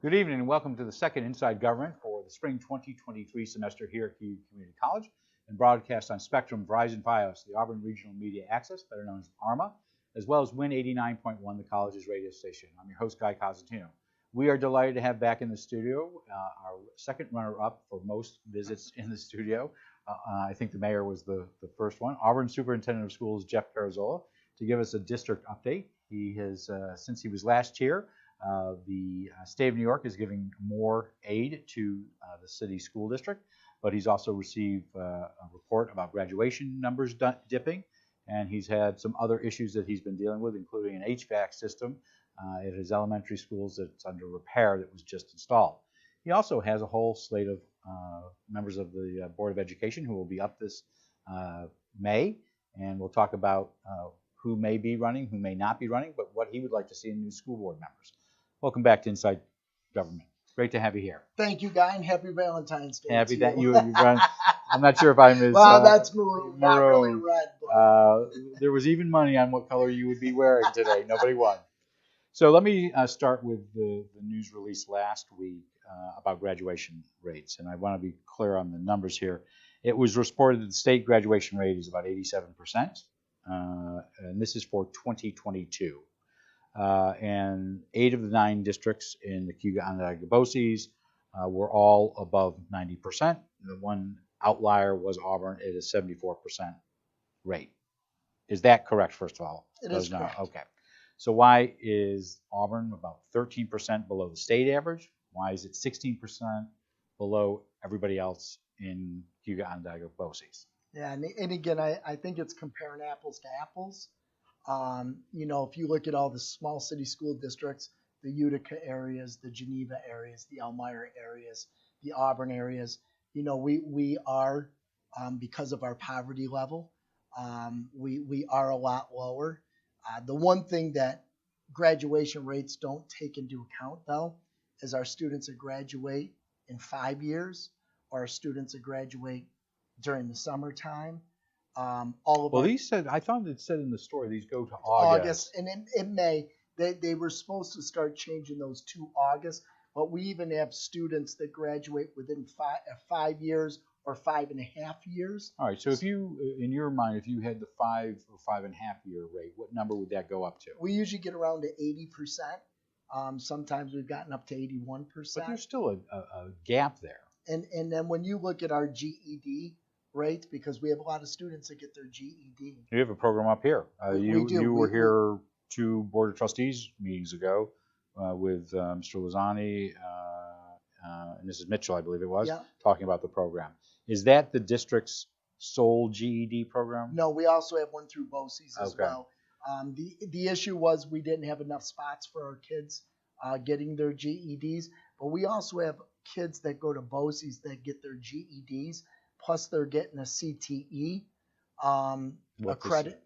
Good evening and welcome to the second Inside Government for the spring 2023 semester here at Cayuga Community College and broadcast on Spectrum, Verizon Fios, the Auburn Regional Media Access, better known as ARMA, as well as Win 89.1, the college's radio station. I'm your host, Guy Cosentino. We are delighted to have back in the studio our second runner-up for most visits in the studio. I think the mayor was the first one. Auburn Superintendent of Schools, Jeff Pirozzolo, to give us a district update. He has, since he was last here, the state of New York is giving more aid to the city school district, but he's also received a report about graduation numbers dipping, and he's had some other issues that he's been dealing with, including an HVAC system at his elementary schools that's under repair that was just installed. He also has a whole slate of members of the Board of Education who will be up this May, and we'll talk about who may be running, who may not be running, but what he would like to see in new school board members. Welcome back to Inside Government. Great to have you here. Thank you, Guy, and happy Valentine's Day. Happy that you run. I'm not sure if I'm as well, that's maroon, not really red. But... there was even money on what color you would be wearing today. Nobody won. So let me start with the news release last week about graduation rates, and I want to be clear on the numbers here. It was reported that the state graduation rate is about 87%, and this is for 2022. And 8 of the 9 districts in the Cayuga-Onondaga-Boces were all above 90%. The one outlier was Auburn at a 74% rate. Is that correct, first of all? It is correct. Okay. So why is Auburn about 13% below the state average? Why is it 16% below everybody else in Cayuga-Onondaga-Boces? Yeah, and again, I think it's comparing apples to apples. If you look at all the small city school districts, the Utica areas, the Geneva areas, the Elmira areas, the Auburn areas, we are, because of our poverty level, we are a lot lower. The one thing that graduation rates don't take into account, though, is our students that graduate in 5 years or our students that graduate during the summertime. These said, I thought it said in the story these go to August. And in May, they were supposed to start changing those to August, but we even have students that graduate within 5 years or 5.5 years. All right, so if you, in your mind, if you had the 5 or 5.5 year rate, what number would that go up to? We usually get around to 80%. Sometimes we've gotten up to 81%. But there's still a gap there. And then when you look at our GED rate, because we have a lot of students that get their GED. You have a program up here. We do. You were here 2 Board of Trustees meetings ago with Mr. Lozani and Mrs. Mitchell, I believe it was, talking about the program. Is that the district's sole GED program? No, we also have one through BOCES as well. The issue was we didn't have enough spots for our kids getting their GEDs, but we also have kids that go to BOCES that get their GEDs, plus they're getting a CTE credit.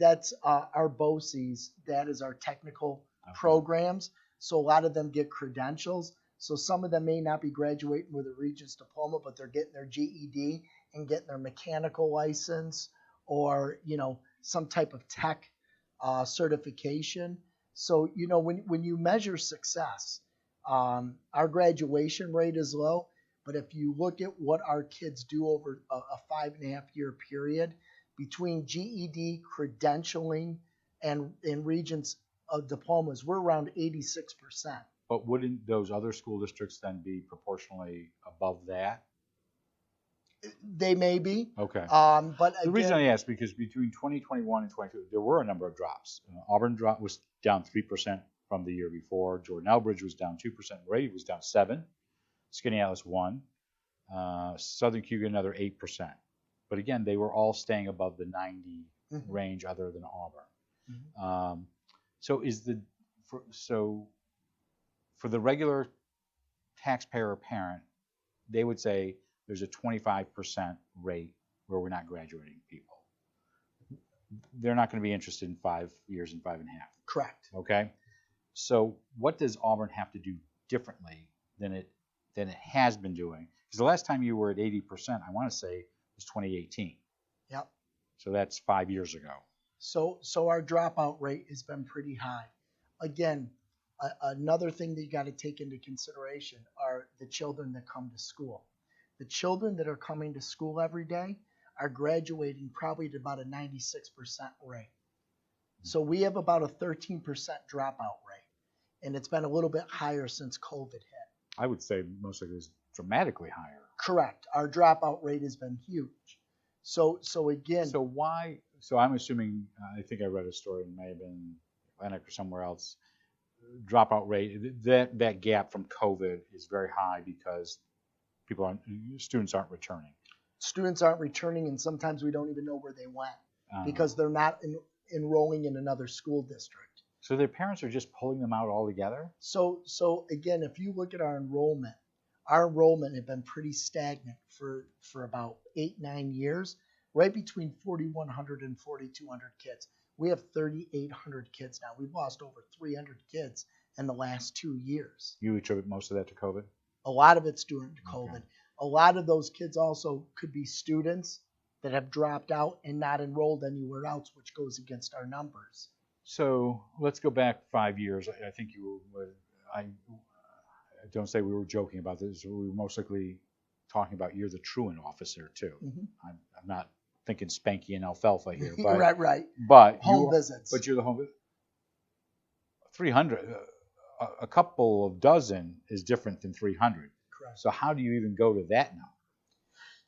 That's our BOCES. That is our technical programs. So a lot of them get credentials. So some of them may not be graduating with a Regents diploma, but they're getting their GED and getting their mechanical license or, some type of tech certification. So, when you measure success, our graduation rate is low. But if you look at what our kids do over a 5.5 year period, between GED credentialing and Regents diplomas, we're around 86%. But wouldn't those other school districts then be proportionally above that? They may be. Okay. But the reason I ask, because between 2021 and 22, there were a number of drops. Auburn was down 3% from the year before. Jordan-Elbridge was down 2%. Rady was down 7%. Skaneateles 1%. Southern Cayuga another 8%. But again, they were all staying above the 90 range, other than Auburn. So for the regular taxpayer or parent, they would say there's a 25% rate where we're not graduating people. They're not going to be interested in 5 years and 5.5. Correct. Okay. So what does Auburn have to do differently than it has been doing? Because the last time you were at 80%, I want to say, was 2018. Yep. So that's 5 years ago. So our dropout rate has been pretty high. Again, Another thing that you got to take into consideration are the children that come to school. The children that are coming to school every day are graduating probably at about a 96% rate. So we have about a 13% dropout rate, and it's been a little bit higher since COVID hit. I would say most of it is dramatically higher. Correct. Our dropout rate has been huge. So again. So why? So I'm assuming. I think I read a story. It may have been Atlantic or somewhere else. Dropout rate. That gap from COVID is very high because students aren't returning. Students aren't returning, and sometimes we don't even know where they went because they're not enrolling in another school district. So their parents are just pulling them out altogether? So again, if you look at our enrollment had been pretty stagnant for about 8-9 years, right between 4,100 and 4,200 kids. We have 3,800 kids now. We've lost over 300 kids in the last 2 years. You attribute most of that to COVID? A lot of it's due to COVID. Okay. A lot of those kids also could be students that have dropped out and not enrolled anywhere else, which goes against our numbers. So let's go back 5 years. I think I don't say we were joking about this. We were most likely talking about you're the truant officer too. Mm-hmm. I'm not thinking Spanky and Alfalfa here. But, right. But home visits. But you're the home 300. A couple of dozen is different than 300. Correct. So how do you even go to that now?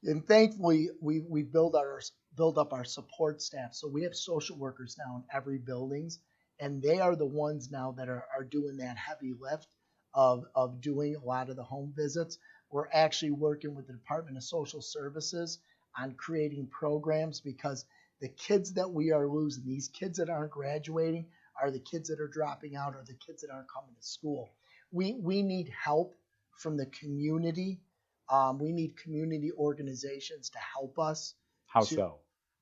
And thankfully, we build up our support staff. So we have social workers now in every buildings, and they are the ones now that are doing that heavy lift of doing a lot of the home visits. We're actually working with the Department of Social Services on creating programs because the kids that we are losing, these kids that aren't graduating, are the kids that are dropping out, or the kids that aren't coming to school. We need help from the community. We need community organizations to help us. How so?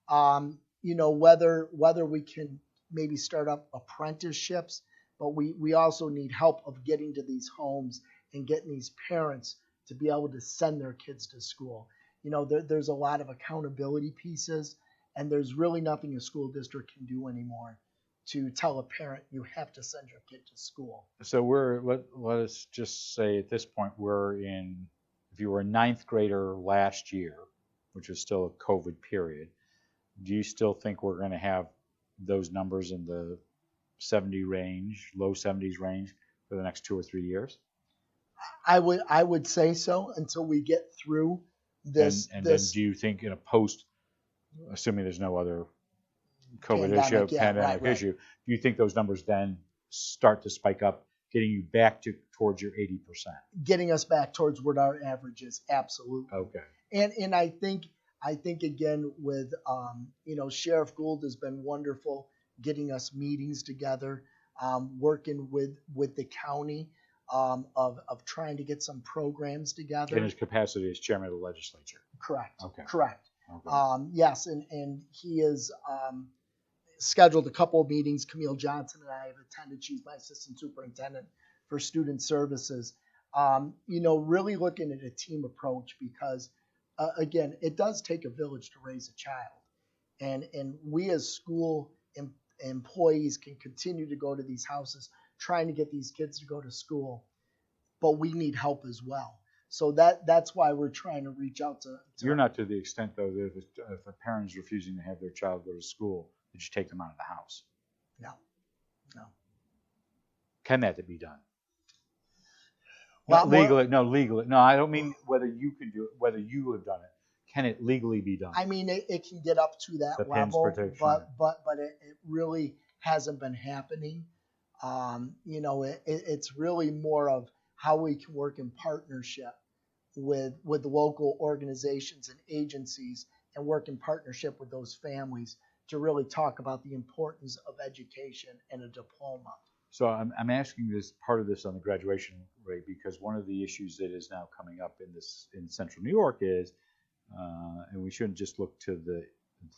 Whether we can maybe start up apprenticeships, but we also need help of getting to these homes and getting these parents to be able to send their kids to school. There's a lot of accountability pieces, and there's really nothing a school district can do anymore to tell a parent you have to send your kid to school. So let us just say at this point if you were a ninth grader last year, which was still a COVID period, do you still think we're going to have those numbers in the 70 range, low 70s range for the next 2 or 3 years? I would say so until we get through this. And then do you think in a post, assuming there's no other COVID pandemic issue, do you think those numbers then start to spike up, getting you back towards your 80%? Getting us back towards what our average is, absolutely. Okay. And I think again with Sheriff Gould has been wonderful getting us meetings together, working with the county of trying to get some programs together. In his capacity as chairman of the legislature. Correct. Okay. Correct. Okay. Yes, and he is scheduled a couple of meetings. Camille Johnson and I have attended. She's my assistant superintendent for student services. Really looking at a team approach because, again, it does take a village to raise a child. And we as school employees can continue to go to these houses trying to get these kids to go to school, but we need help as well. So that's why we're trying to reach out to You're not to the extent, though, that if a parent is refusing to have their child go to school, that you take them out of the house. No. Can that be done? Not legally. No, legally. No, I don't mean whether you can do it, whether you have done it. Can it legally be done? I mean, it can get up to that level, but it really hasn't been happening. It's really more of how we can work in partnership with the local organizations and agencies and work in partnership with those families to really talk about the importance of education and a diploma. So I'm asking this part of this on the graduation rate because one of the issues that is now coming up in Central New York is, and we shouldn't just look to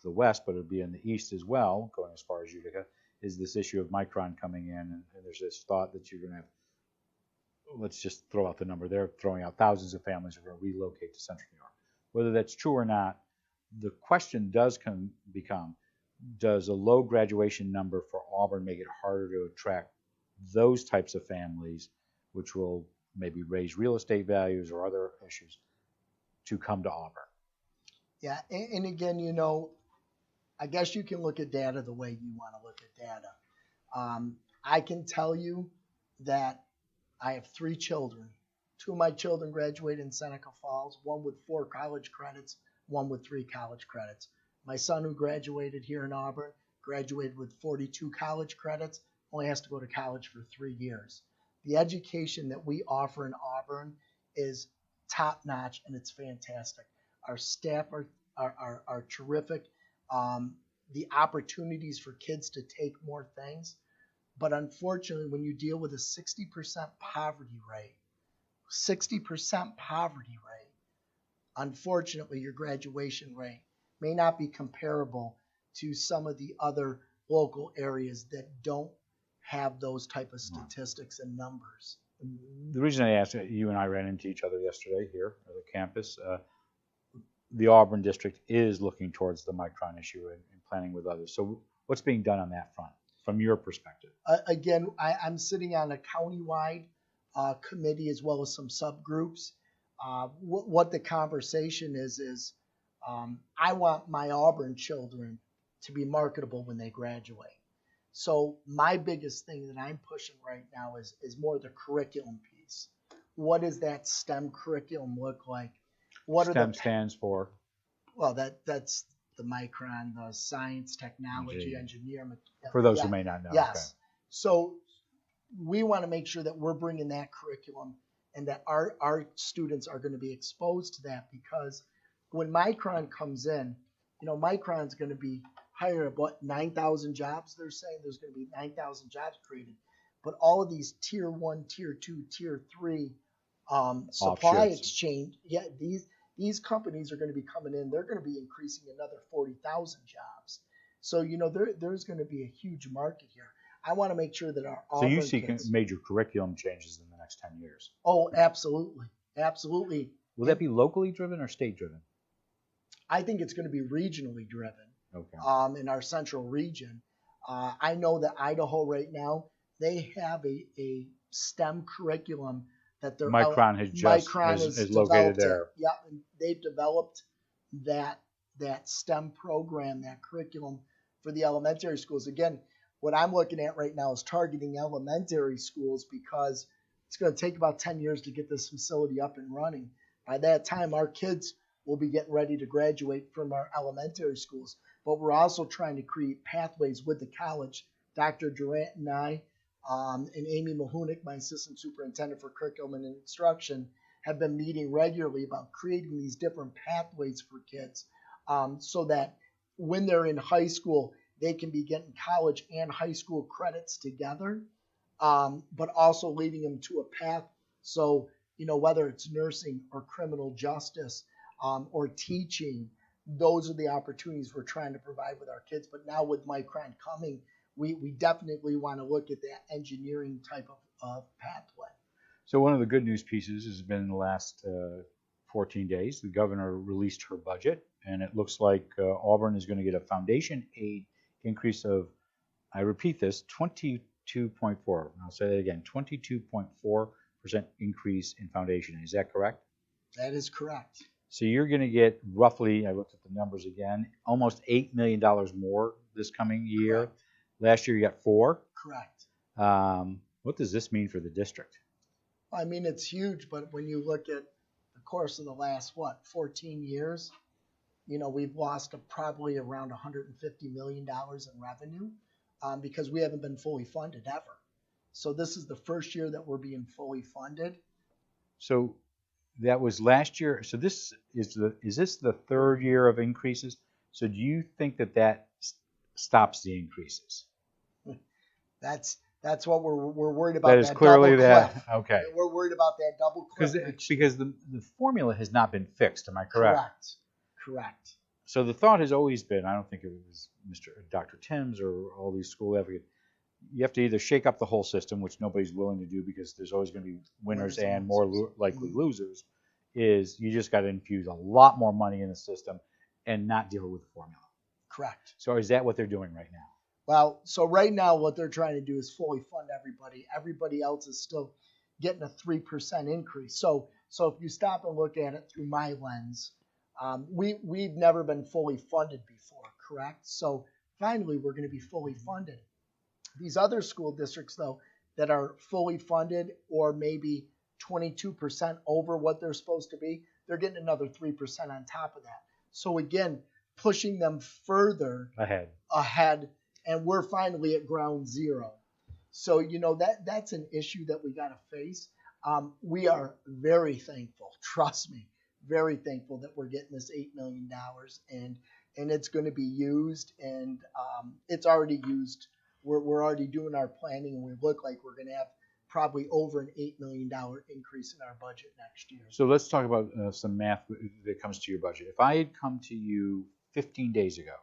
the west, but it'll be in the east as well, going as far as Utica, is this issue of Micron coming in, and there's this thought that you're going to have, let's just throw out the number, they're throwing out thousands of families are going to relocate to Central New York. Whether that's true or not, the question does become, does a low graduation number for Auburn make it harder to attract those types of families, which will maybe raise real estate values or other issues, to come to Auburn. Yeah, and again, I guess you can look at data the way you want to look at data. I can tell you that I have 3 children. 2 of my children graduated in Seneca Falls, one with 4 college credits, one with 3 college credits. My son, who graduated here in Auburn, graduated with 42 college credits, only has to go to college for 3 years. The education that we offer in Auburn is top-notch, and it's fantastic. Our staff are terrific. The opportunities for kids to take more things. But unfortunately, when you deal with a 60% poverty rate, unfortunately, your graduation rate may not be comparable to some of the other local areas that don't have those type of statistics and numbers. The reason I asked, you and I ran into each other yesterday here at the campus. The Auburn district is looking towards the micron issue and planning with others. So what's being done on that front from your perspective? Again, I'm sitting on a countywide committee as well as some subgroups. What the conversation is I want my Auburn children to be marketable when they graduate. So my biggest thing that I'm pushing right now is more the curriculum piece. What does that STEM curriculum look like? What STEM stands for? Well, that's the micron, the science, technology, engineering. For those who may not know. Yes. Okay. So we want to make sure that we're bringing that curriculum and that our students are going to be exposed to that, because when Micron comes in, Micron's going to be hiring about 9,000 jobs. They're saying there's going to be 9,000 jobs created. But all of these tier 1, tier 2, tier 3 supply exchange, these companies are going to be coming in. They're going to be increasing another 40,000 jobs. So, there's going to be a huge market here. I want to make sure that our Auburn So you see kids, major curriculum changes in the next 10 years? Oh, absolutely. Absolutely. Will that be locally driven or state driven? I think it's going to be regionally driven. Okay. In our central region. I know that Idaho right now, they have a STEM curriculum that they're Micron is located there. Yeah, and they've developed that STEM program, that curriculum for the elementary schools. Again, what I'm looking at right now is targeting elementary schools, because it's going to take about 10 years to get this facility up and running. By that time, our kids will be getting ready to graduate from our elementary schools. But we're also trying to create pathways with the college. Dr. Durant and I, and Amy Mahunik, my assistant superintendent for curriculum and instruction, have been meeting regularly about creating these different pathways for kids, so that when they're in high school, they can be getting college and high school credits together, but also leading them to a path. So, whether it's nursing or criminal justice or teaching, those are the opportunities we're trying to provide with our kids. But now with Micron coming, we definitely want to look at that engineering type of pathway. So one of the good news pieces has been in the last 14 days, the governor released her budget, and it looks like Auburn is going to get a foundation aid increase of, I repeat this, 22.4. I'll say that again, 22.4% increase in foundation. Is that correct? That is correct. So you're going to get roughly, I looked at the numbers again, almost $8 million more this coming year. Correct. Last year you got $4 million. Correct. What does this mean for the district? I mean, it's huge, but when you look at the course of the last, 14 years, we've lost probably around $150 million in revenue because we haven't been fully funded ever. So this is the first year that we're being fully funded. So that was last year. So this is this the third year of increases? So do you think that stops the increases? That's what we're worried about. That is clearly that. Cliff. Okay. We're worried about that double cliff. Because the formula has not been fixed. Am I correct? Correct. So the thought has always been, I don't think it was Dr. Timms or all these school advocates, you have to either shake up the whole system, which nobody's willing to do because there's always going to be winners and more likely losers, is you just got to infuse a lot more money in the system and not deal with the formula. Correct. So is that what they're doing right now? Well, so right now what they're trying to do is fully fund everybody. Everybody else is still getting a 3% increase. So if you stop and look at it through my lens, we've never been fully funded before, correct? So finally we're going to be fully funded. These other school districts, though, that are fully funded or maybe 22% over what they're supposed to be, they're getting another 3% on top of that. So again, pushing them further ahead, and we're finally at ground zero. So that's an issue that we got to face. We are very thankful, trust me, very thankful that we're getting this $8 million, and it's going to be used, and it's already used. We're already doing our planning, and we look like we're going to have probably over an $8 million increase in our budget next year. So let's talk about some math that comes to your budget. If I had come to you 15 days ago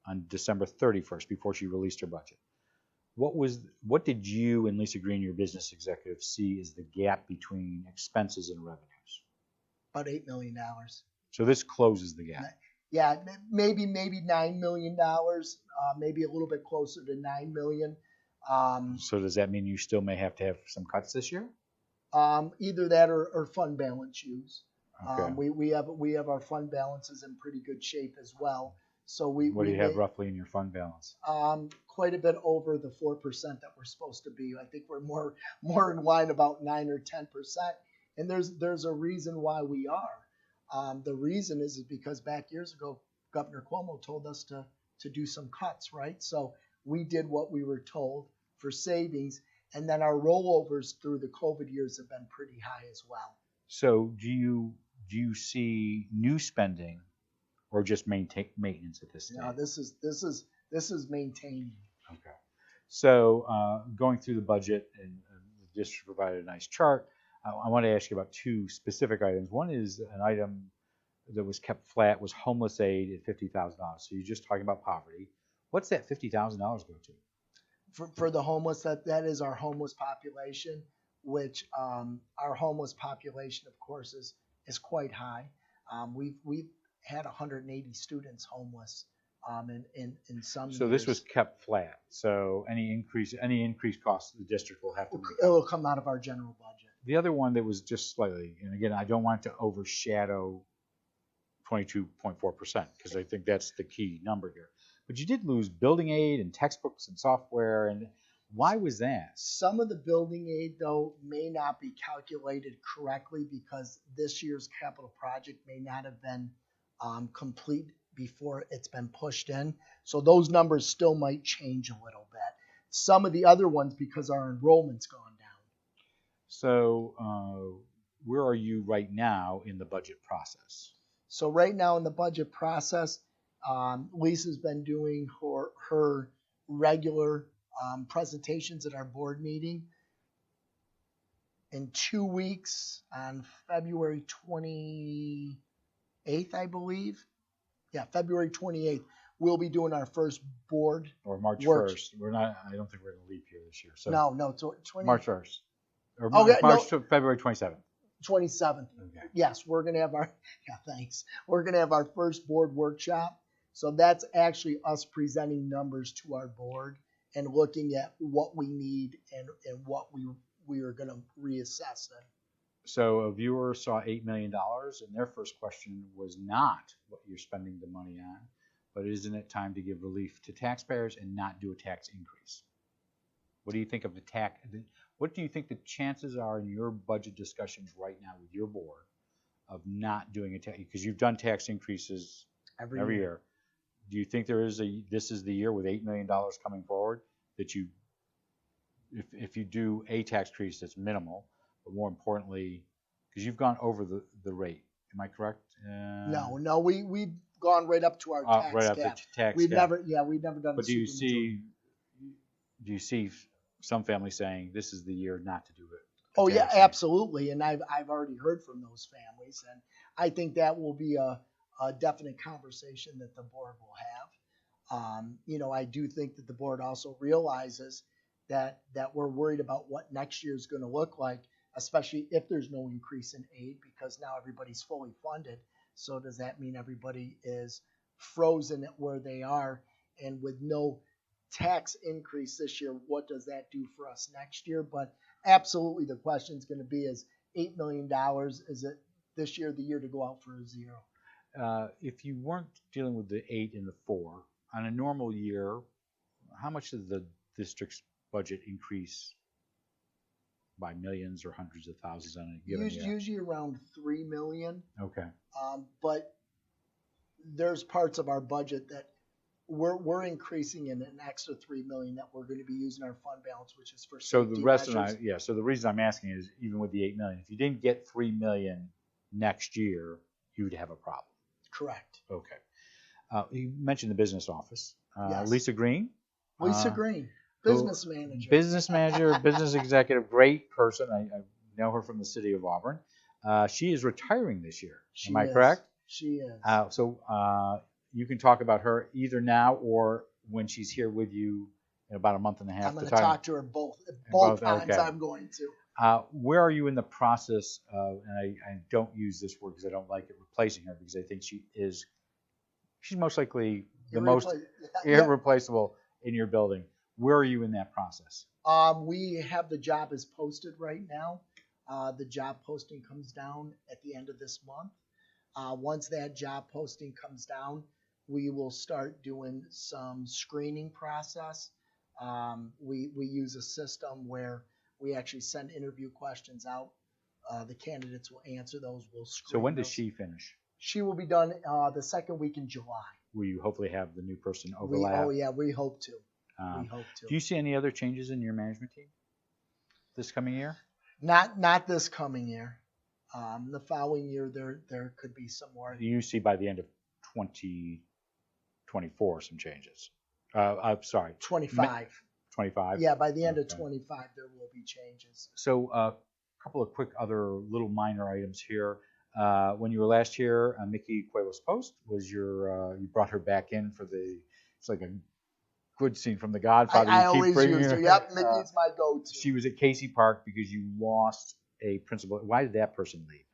on December 31st, before she released her budget, what did you and Lisa Green, your business executive, see as the gap between expenses and revenues? About $8 million. So this closes the gap. Yeah, maybe $9 million, maybe a little bit closer to $9 million. So does that mean you still may have to have some cuts this year? Either that or fund balance use. Okay. We have our fund balances in pretty good shape as well. So what do you have roughly in your fund balance? Quite a bit over the 4% that we're supposed to be. I think we're more in line about 9 or 10%. And there's a reason why we are. The reason is because back years ago, Governor Cuomo told us to do some cuts, right? So we did what we were told for savings, and then our rollovers through the COVID years have been pretty high as well. So do you see new spending, or just maintenance at this stage? No, this is maintaining. Okay. So going through the budget, and the district provided a nice chart. I want to ask you about two specific items. One is an item that was kept flat, was homeless aid at $50,000. So you're just talking about poverty. What's that $50,000 go to? For the homeless, that is our homeless population, which our homeless population, of course, is quite high. We've had 180 students homeless in some years. So this was kept flat. So any increased costs the district will have to make. It will come out of our general budget. The other one that was just slightly, and again, I don't want to overshadow 22.4%, because I think that's the key number here. But you did lose building aid and textbooks and software, and why was that? Some of the building aid, though, may not be calculated correctly because this year's capital project may not have been complete before it's been pushed in. So those numbers still might change a little bit. Some of the other ones, because our enrollment's gone down. So where are you right now in the budget process? So right now in the budget process, Lisa's been doing her regular presentations at our board meeting. In 2 weeks, on February 28th, I believe. Yeah, February 28th, we'll be doing our first board. Or March 1st. I don't think we're going to leave here this year. So No, March 1st. Or February 27th. 27th. Okay. Yes, we're going to have We're going to have our first board workshop. So that's actually us presenting numbers to our board and looking at what we need and what we are going to reassess then. So a viewer saw $8 million, and their first question was not what you're spending the money on, but isn't it time to give relief to taxpayers and not do a tax increase? What do you think of what do you think the chances are in your budget discussions right now with your board of not doing a tax? Because you've done tax increases every year. Do you think this is the year with $8 million coming forward that if you do a tax increase that's minimal, but more importantly, because you've gone over the rate, am I correct? No, we've gone right up to our tax right up cap. to tax We've cap. we've never done. But do you see some families saying this is the year not to do it? Oh yeah, absolutely, and I've already heard from those families, and I think that will be a definite conversation that the board will have. I do think that the board also realizes that we're worried about what next year is going to look like, especially if there's no increase in aid, because now everybody's fully funded. So does that mean everybody is frozen at where they are and with no tax increase this year, what does that do for us next year? But absolutely, the question is going to be: is $8 million? Is it this year the year to go out for a 0? If you weren't dealing with the 8 and the 4 on a normal year, how much does the district's budget increase by millions or hundreds of thousands on a given year? Usually around $3 million. Okay. But there's parts of our budget that we're increasing in an extra $3 million that we're going to be using our fund balance, which is for So safety the rest measures. of so the reason I'm asking is even with the 8 million, if you didn't get 3 million next year, you'd have a problem. Correct. Okay. You mentioned the business office. Yes. Lisa Green. Lisa Green, business manager. Business manager, business executive, great person. I know her from the city of Auburn. She is retiring this year. Am I correct? She is. So you can talk about her either now or when she's here with you in about a month and a half. I'm going to talk to her both times. Okay. I'm going to. Where are you in the process of, and I don't use this word because I don't like it, replacing her, because I think she's most likely the most irreplaceable in your building. Where are you in that process? We have the job is posted right now. The job posting comes down at the end of this month. Once that job posting comes down, we will start doing some screening process. We use a system where we actually send interview questions out. The candidates will answer those. We'll screen. So when does those. she finish? She will be done the second week in July. Will you hopefully have the new person overlap? We hope to. We hope to. Do you see any other changes in your management team this coming year? Not this coming year. The following year, there could be some more. You see by the end of 2024 some changes. I'm sorry. 25. 25? Yeah, by the end of 25, there will be changes. So a couple of quick other little minor items here. When you were last here, Mickey Cuevas Post was you brought her back in for it's like a good scene from The Godfather. I always use her. Yep, Mickey's my go-to. She was at Casey Park because you lost a principal. Why did that person leave?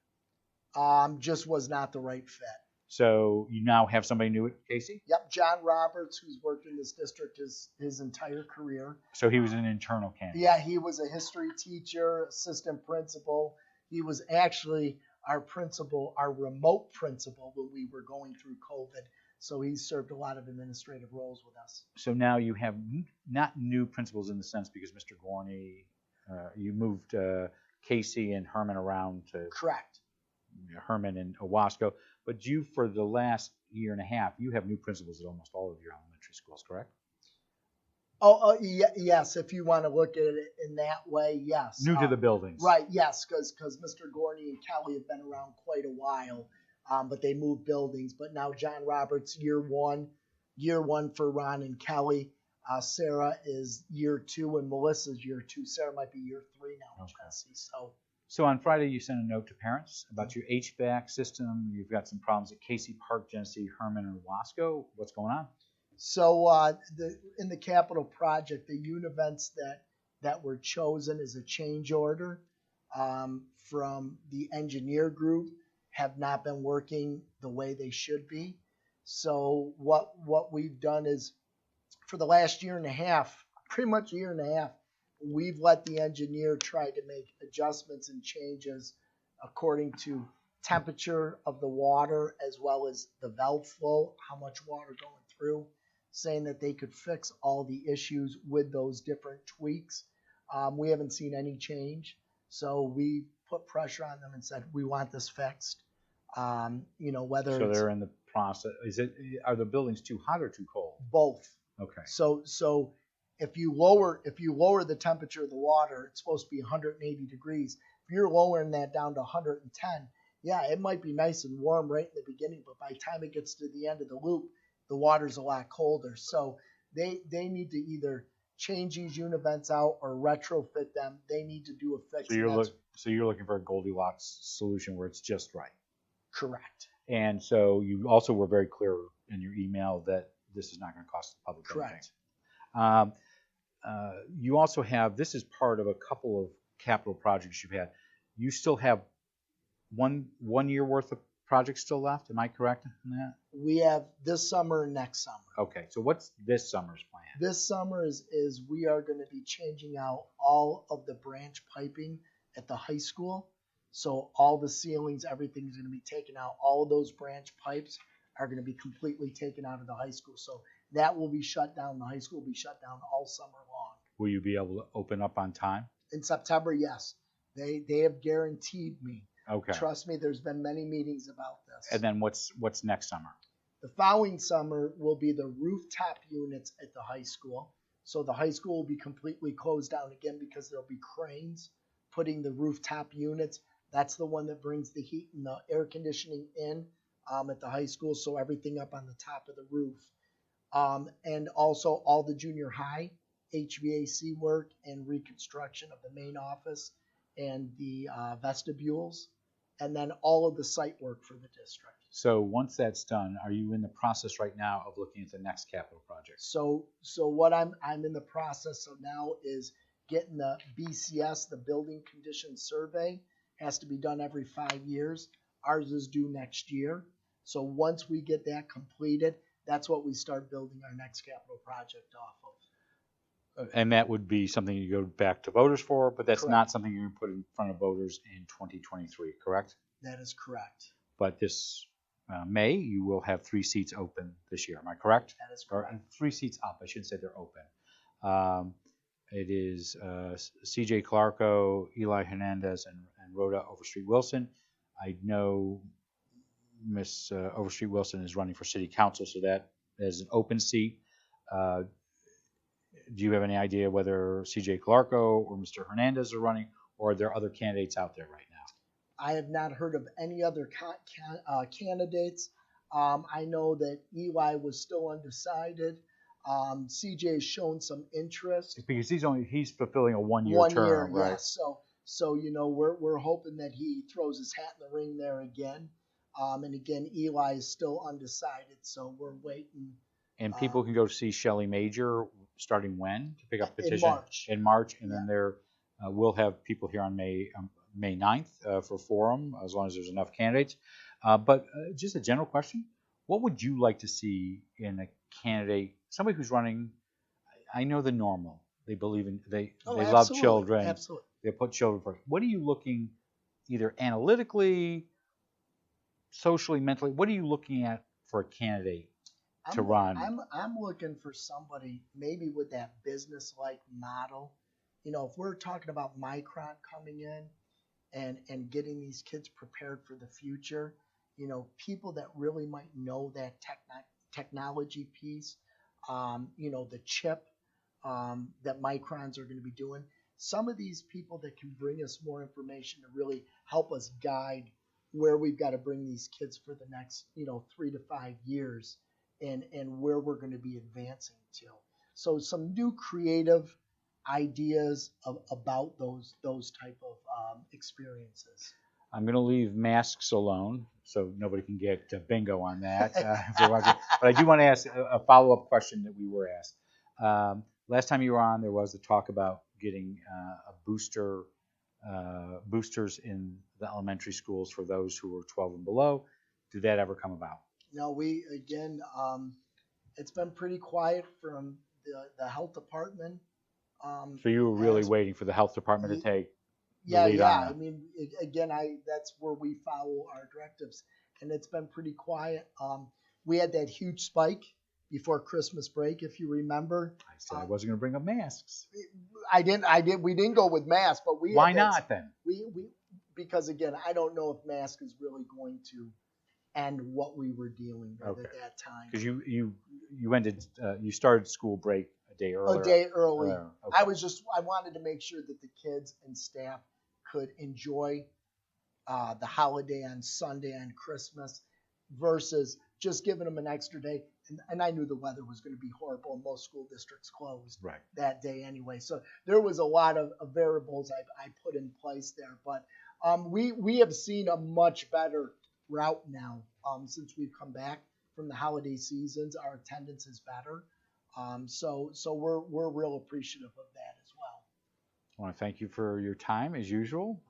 Just was not the right fit. So you now have somebody new at Casey? Yep, John Roberts, who's worked in this district his entire career. So he was an internal candidate. Yeah, he was a history teacher, assistant principal. He was actually our principal, our remote principal when we were going through COVID. So he served a lot of administrative roles with us. So now you have not new principals in the sense because Mr. Gorney, you moved Casey and Herman around to correct. Herman and Owasco, but you for the last year and a half, you have new principals at almost all of your elementary schools, correct? Yes. If you want to look at it in that way, yes. New to the buildings, right? Yes, because Mr. Gorney and Kelly have been around quite a while. But they moved buildings. But now John Roberts, year one for Ron and Kelly. Sarah is year 2 and Melissa's year 2. Sarah might be year 3 now. Okay. So on Friday you sent a note to parents about your HVAC system. You've got some problems at Casey Park, Genesee, Herman, and Owasco. What's going on? So in the capital project, the univents that were chosen as a change order from the engineer group have not been working the way they should be. So what we've done is for the last year and a half, pretty much a year and a half, we've let the engineer try to make adjustments and changes according to temperature of the water as well as the valve flow, how much water going through, saying that they could fix all the issues with those different tweaks. We haven't seen any change. So we put pressure on them and said, we want this fixed. Whether so they're in the process. Are the buildings too hot or too cold? Both. Okay. So if you lower the temperature of the water, it's supposed to be 180 degrees. If you're lowering that down to 110, yeah, it might be nice and warm right in the beginning, but by the time it gets to the end of the loop, the water's a lot colder. So they need to either change these univents out or retrofit them. They need to do a fix. So you're looking for a Goldilocks solution where it's just right. Correct. And so you also were very clear in your email that this is not going to cost the public anything. Correct. You also have, this is part of a couple of capital projects you've had. You still have one year worth of projects still left. Am I correct in that? We have this summer and next summer. Okay. So what's this summer's plan? This summer is we are going to be changing out all of the branch piping at the high school. So all the ceilings, everything's going to be taken out. All of those branch pipes are going to be completely taken out of the high school. So that will be shut down. The high school will be shut down all summer long. Will you be able to open up on time? In September, yes. They have guaranteed me. Okay. Trust me, there's been many meetings about this. And then what's next summer? The following summer will be the rooftop units at the high school. So the high school will be completely closed down again because there'll be cranes putting the rooftop units. That's the one that brings the heat and the air conditioning in at the high school. So everything up on the top of the roof. And also all the junior high HVAC work and reconstruction of the main office and the vestibules. And then all of the site work for the district. So once that's done, are you in the process right now of looking at the next capital project? So what I'm in the process of now is getting the BCS, the Building Condition Survey, has to be done every 5 years. Ours is due next year. So once we get that completed, that's what we start building our next capital project off of. And that would be something you go back to voters for, but that's Correct. not something you're going to put in front of voters in 2023, correct? That is correct. But this May, you will have 3 seats open this year. Am I correct? That is correct. Or 3 seats up. I shouldn't say they're open. It is C.J. Clarko, Eli Hernandez, and Rhoda Overstreet Wilson. I know Miss Overstreet Wilson is running for city council, so that is an open seat. Do you have any idea whether C.J. Clarko or Mr. Hernandez are running, or are there other candidates out there right now? I have not heard of any other candidates. I know that Eli was still undecided. CJ has shown some interest. Because he's fulfilling a one-year term, right? Yes. So we're hoping that he throws his hat in the ring there again. And again, Eli is still undecided, so we're waiting. And people can go see Shelley Major starting when to pick up a petition? In March, and then we'll have people here on May 9th for forum, as long as there's enough candidates. But just a general question: what would you like to see in a candidate, somebody who's running? I know the normal. They believe in they love children. Absolutely. They put children first. What are you looking, either analytically, socially, mentally? What are you looking at for a candidate to run? I'm looking for somebody maybe with that business-like model. If we're talking about Micron coming in and getting these kids prepared for the future, people that really might know that technology piece, the chip that Microns are going to be doing. Some of these people that can bring us more information to really help us guide where we've got to bring these kids for the next, 3 to 5 years and where we're going to be advancing to. So some new creative ideas about those type of experiences. I'm going to leave masks alone, so nobody can get bingo on that. But I do want to ask a follow-up question that we were asked. Last time you were on, there was the talk about getting boosters in the elementary schools for those who were 12 and below. Did that ever come about? No, it's been pretty quiet from the health department. So you were really waiting for the health department to take the lead on that. That's where we follow our directives, and it's been pretty quiet. We had that huge spike before Christmas break, if you remember. I said I wasn't going to bring up masks. We didn't go with masks, but we. Why not then? Because again, I don't know if mask is really going to end what we were dealing with at that time. Because you started school break a day earlier. A day early. Okay. I wanted to make sure that the kids and staff could enjoy the holiday on Sunday and Christmas versus just giving them an extra day. And I knew the weather was going to be horrible and most school districts closed that day anyway. So there was a lot of variables I put in place there. But we have seen a much better route now since we've come back from the holiday seasons. Our attendance is better. So we're real appreciative of that as well. I want to thank you for your time as usual,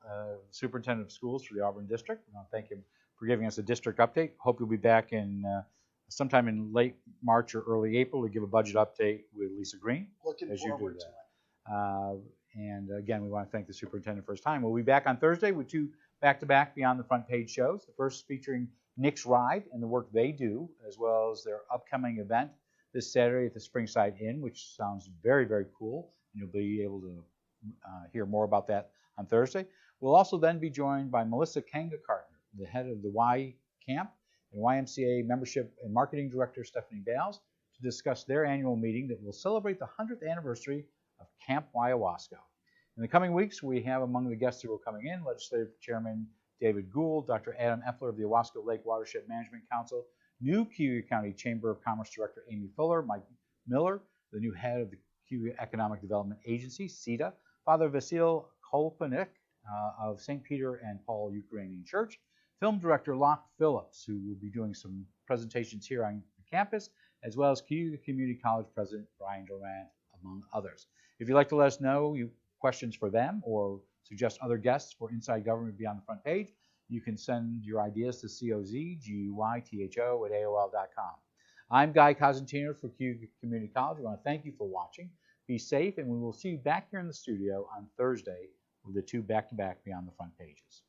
Superintendent of Schools for the Auburn District. I want to thank you for giving us a district update. Hope you'll be back in sometime in late March or early April to give a budget update with Lisa Green. Looking as you do forward to that. And again, we want to thank the superintendent for his time. We'll be back on Thursday with 2 back-to-back Beyond the Front Page shows. The first featuring Nick's Ride and the work they do, as well as their upcoming event this Saturday at the Springside Inn, which sounds very, very cool. You'll be able to hear more about that on Thursday. We'll also then be joined by Melissa Kangakartner, the head of the Y Camp, and YMCA Membership and Marketing Director Stephanie Bales, to discuss their annual meeting that will celebrate the 100th anniversary of Camp Wyowasko. In the coming weeks, we have among the guests who are coming in Legislative Chairman David Gould, Dr. Adam Effler of the Owasco Lake Watershed Management Council, new Cayuga County Chamber of Commerce Director Amy Fuller, Mike Miller, the new head of the Cayuga Economic Development Agency, CEDA, Father Vasil Kolpanik of St. Peter and Paul Ukrainian Church, Film Director Locke Phillips, who will be doing some presentations here on campus, as well as Cayuga Community College President Brian Durant, among others. If you'd like to let us know questions for them or suggest other guests for Inside Government Beyond the Front Page, you can send your ideas to cozguytho@aol.com. I'm Guy Cosentino for Cayuga Community College. We want to thank you for watching. Be safe, and we will see you back here in the studio on Thursday with the 2 back-to-back Beyond the Front Pages.